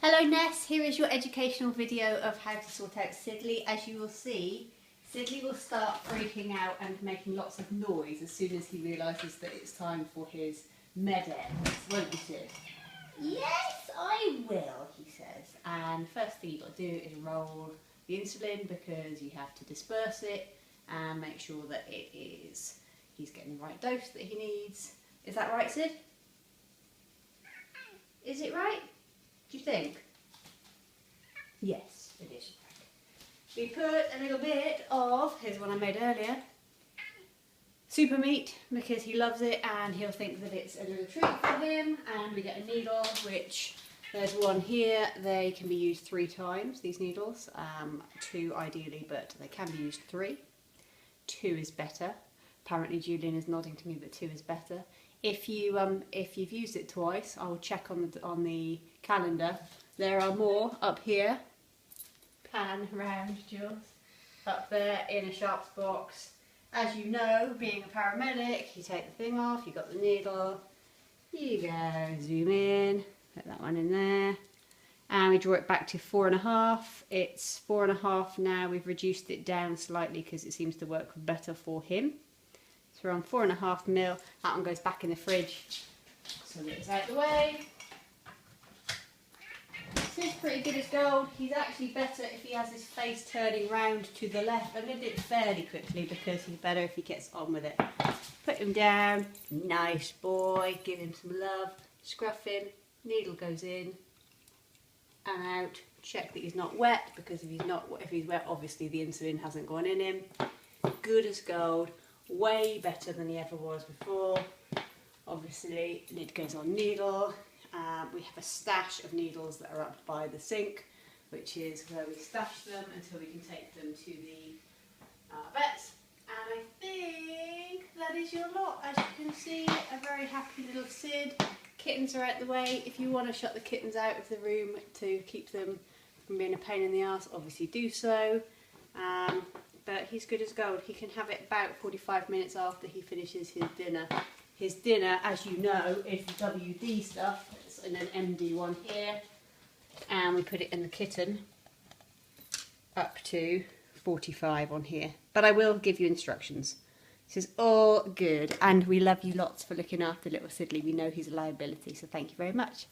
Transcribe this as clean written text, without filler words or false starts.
Hello Ness, here is your educational video of how to sort out Sidley. As you will see, Sidley will start freaking out and making lots of noise as soon as he realises that it's time for his med-ends, won't you, Sid? Yes, I will, he says. And first thing you've got to do is roll the insulin because you have to disperse it and make sure that he's getting the right dose that he needs. Is that right, Sid? Is it right? Do you think? Yes, it is. We put a little bit of, here's one I made earlier, super meat because he loves it and he'll think that it's a little treat for him. And we get a needle, which there's one here. They can be used 3 times, these needles. 2 ideally, but they can be used 3. 2 is better. Apparently Julian is nodding to me that 2 is better. If you've used it twice, I will check on the calendar. There are more up here. Pan round, Jules. Up there in a sharps box. As you know, being a paramedic, you take the thing off, you got the needle. You go, zoom in, put that one in there. And we draw it back to 4.5. It's 4.5 now. We've reduced it down slightly because it seems to work better for him. So we're on 4.5 mil. That one goes back in the fridge so that it's out of the way. This is pretty good as gold. He's actually better if he has his face turning round to the left. I did it fairly quickly because he's better if he gets on with it. Put him down. Nice boy. Give him some love. Scruff him. Needle goes in and out. Check that he's not wet because if he's wet, obviously the insulin hasn't gone in him. Good as gold. Way better than he ever was before. Obviously, lid goes on needle. We have a stash of needles that are up by the sink, which is where we stash them until we can take them to the vets. And I think that is your lot. As you can see, a very happy little Sid. Kittens are out the way. If you want to shut the kittens out of the room to keep them from being a pain in the arse, obviously do so. But he's good as gold. He can have it about 45 minutes after he finishes his dinner. His dinner, as you know, is the WD stuff. It's in an MD one here. And we put it in the kitten up to 45 on here. But I will give you instructions. This is all good. And we love you lots for looking after little Sidley. We know he's a liability, so thank you very much.